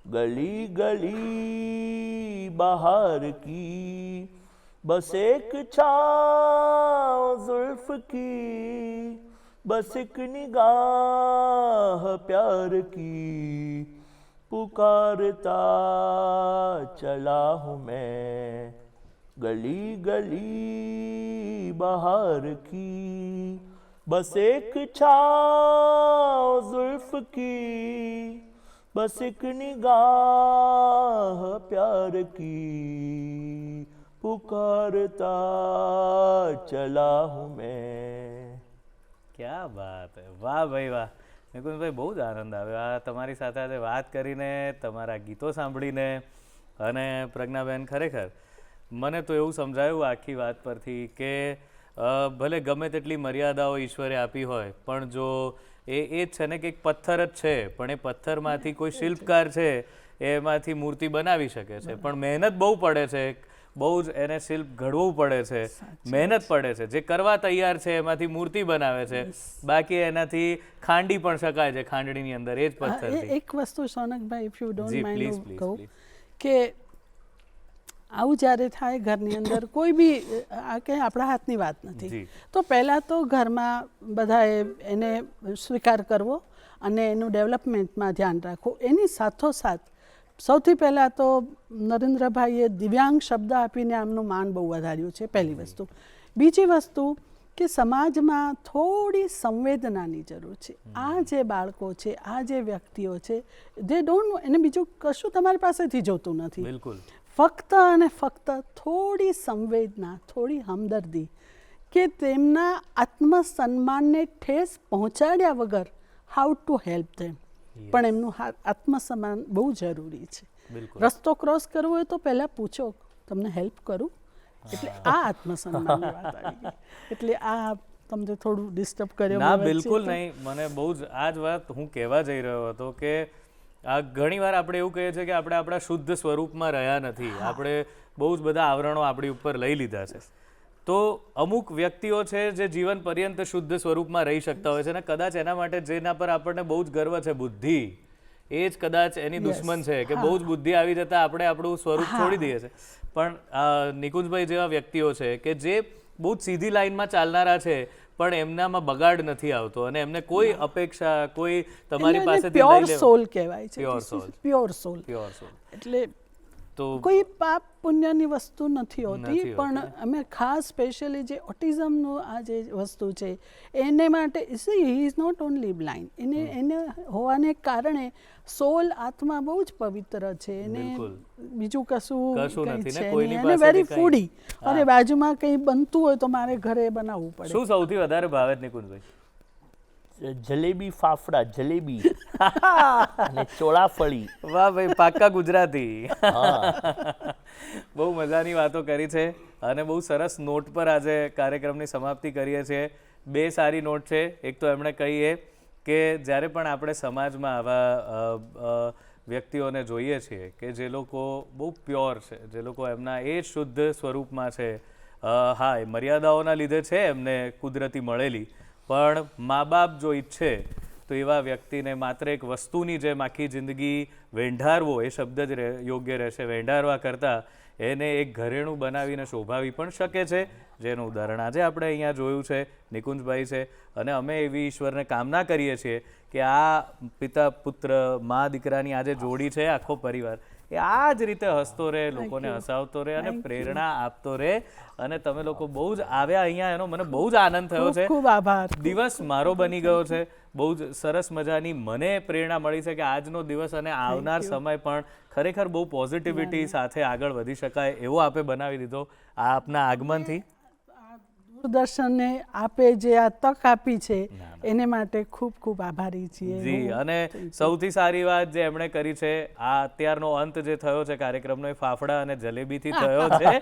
गली गली बाहर की, बस एक छाँव जुल्फ की, बस एक निगाह प्यार की, पुकारता चला हूँ मैं गली गली बाहर की, बस एक छाँव जुल्फ की, बस एक निगाह प्यार की, पुकारता चला हूँ मैं. क्या बात है, વાહ ભાઈ વાહ. નિકુંજભાઈ બહુ જ આનંદ આવ્યો આ તમારી સાથે આજે વાત કરીને, તમારા ગીતો સાંભળીને. અને પ્રજ્ઞાબેન, ખરેખર મને તો એવું સમજાયું આખી વાત પરથી કે ભલે ગમે તેટલી મર્યાદાઓ ઈશ્વરે આપી હોય, પણ જો એ જ છે ને કે એક પથ્થર જ છે, પણ એ પથ્થરમાંથી કોઈ શિલ્પકાર છે એમાંથી મૂર્તિ બનાવી શકે છે, પણ મહેનત બહુ પડે છે, બહુ જ એને શિલ્પ ઘડવું પડે છે, મહેનત પડે છે. જે કરવા તૈયાર છે એમાંથી મૂર્તિ બનાવે છે, બાકી એનાથી ખાંડી પણ શકાય છે ખાંડણીની અંદર એ જ પથ્થરથી. એક વસ્તુ સોનકભાઈ, if you don't ji, mind please, હું please, કહું please. કે આવું જ્યારે થાય ઘરની અંદર, કોઈ બી આ કંઈ આપણા હાથની વાત નથી, જી. તો પહેલાં તો ઘરમાં બધાએ એને સ્વીકાર કરવો અને એનું ડેવલપમેન્ટમાં ધ્યાન રાખવું. એની સાથોસાથ સૌથી પહેલાં તો નરેન્દ્રભાઈએ દિવ્યાંગ શબ્દ આપીને આમનું માન બહુ વધાર્યું છે, પહેલી વસ્તુ. બીજી વસ્તુ કે સમાજમાં થોડી સંવેદનાની જરૂર છે. આ જે બાળકો છે, આ જે વ્યક્તિઓ છે, દે ડોન્ટ, એને બીજું કશું તમારી પાસેથી જોતું નથી. બિલકુલ. ફક્ત અને ફક્ત થોડી સંવેદના, થોડી હમદર્દી, કે તેમના આત્મસન્માનને ઠેસ પહોંચાડ્યા વગર હાઉ ટુ હેલ્પ ધેમ. પણ એમનું આત્મસન્માન બહુ જરૂરી છે. બિલકુલ. રસ્તો ક્રોસ કરવો હોય તો પહેલાં પૂછો, તમને હેલ્પ કરું? એટલે આ આત્મસન્માનની વાત આવી ગઈ. એટલે આ તમને થોડું ડિસ્ટર્બ કર્યો? ના, બિલકુલ નહીં. મને બહુ જ આ જ વાત હું કહેવા જઈ રહ્યો હતો કે આ ઘણીવાર આપણે એવું કહીએ છીએ કે આપણે આપણા શુદ્ધ સ્વરૂપમાં રહ્યા નથી, આપણે બહુ જ બધા આવરણો આપણી ઉપર લઈ લીધા છે. તો અમુક વ્યક્તિઓ છે જે જીવન પર્યંત શુદ્ધ સ્વરૂપમાં રહી શકતા હોય છે, અને કદાચ એના માટે જેના પર આપણને બહુ જ ગર્વ છે, બુદ્ધિ, એ જ કદાચ એની દુશ્મન છે કે બહુ જ બુદ્ધિ આવી જતા આપણે આપણું સ્વરૂપ છોડી દઈએ છીએ. પણ નિકુંજભાઈ જેવા વ્યક્તિઓ છે કે જે બહુ જ સીધી લાઈનમાં ચાલનારા છે, પણ એમનામાં બગાડ નથી આવતો, અને એમને કોઈ અપેક્ષા, કોઈ તમારી પાસેથી પ્યોર સોલ કહેવાય છે. પ્યોર સોલ, પ્યોર સોલ, પ્યોર સોલ. એટલે તો કોઈ પાપ પુણ્યની વસ્તુ નથી હોતી. નથી પણ અમે ખાસ સ્પેશિયલી જે ઓટિઝમનું આ જે વસ્તુ છે એને માટે, he is not only blind, એને હોવાને કારણે સોલ, આત્મા બહુ જ પવિત્ર છે, એને બીજું કશું નથી ને, છે કોઈની નહીં. અને વેરી પાસેથી ફૂડી, અને બાજુમાં કંઈ બનતું હોય તો મારે ઘરે બનાવવું પડે. શું સૌથી વધારે ભાવે નિકુંજભાઈ? જલેબી ફાફડા જલેબી અને ચોળાફળી. વાહ ભાઈ, પાક્કા ગુજરાતી. બહુ મજાની વાતો કરી છે અને બહુ સરસ નોટ પર આજે કાર્યક્રમની સમાપ્તિ કરીએ છીએ. બે સારી નોટ છે. એક તો એમણે કહીએ કે જ્યારે પણ આપણે સમાજમાં આવા વ્યક્તિઓને જોઈએ છીએ કે જે લોકો બહુ પ્યોર છે, જે લોકો એમના એ શુદ્ધ સ્વરૂપમાં છે, હા એ મર્યાદાઓના લીધે છે એમને કુદરતી મળેલી, પણ મા બાપ જો ઈચ્છે તો એવા વ્યક્તિને માત્ર એક વસ્તુની જેમ આખી જિંદગી વેંઢારવો, એ શબ્દ જ યોગ્ય રહેશે, વેંઢારવા કરતાં એને એક ઘરેણું બનાવીને શોભાવી પણ શકે છે, જેનું ઉદાહરણ આજે આપણે અહીંયા જોયું છે, નિકુંજભાઈ છે. અને અમે એવી ઈશ્વરને કામના કરીએ છીએ કે આ પિતા પુત્ર મા દીકરાની આજે જોડી છે, આખો પરિવાર એ આ જ રીતે હસતો રહે, લોકોને હસાવતો રહે અને પ્રેરણા આપતો રહે. અને તમે લોકો બહુ જ આવ્યા અહીંયા, એનો મને બહુ જ આનંદ થયો છે. ખૂબ આભાર. દિવસ મારો બની ગયો છે. બહુ જ સરસ મજાની મને પ્રેરણા મળી છે કે આજનો દિવસ અને આવનાર સમય પણ ખરેખર બહુ પોઝિટિવિટી સાથે આગળ વધી શકાય એવો આપે બનાવી દીધો આ આપના આગમનથી. દૂરદર્શનને આપે જે આ તક આપી છે એને માટે ખૂબ ખૂબ આભારી છીએ. જી, અને સૌથી સારી વાત જે એમણે કરી છે, આ અત્યારનો અંત જે થયો છે કાર્યક્રમનો એ ફાફડા અને જલેબીથી થયો છે.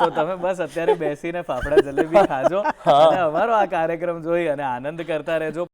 તો તમે બસ અત્યારે બેસીને ફાફડા જલેબી ખાજો અને અમારો આ કાર્યક્રમ જોઈ અને આનંદ કરતા રહેજો.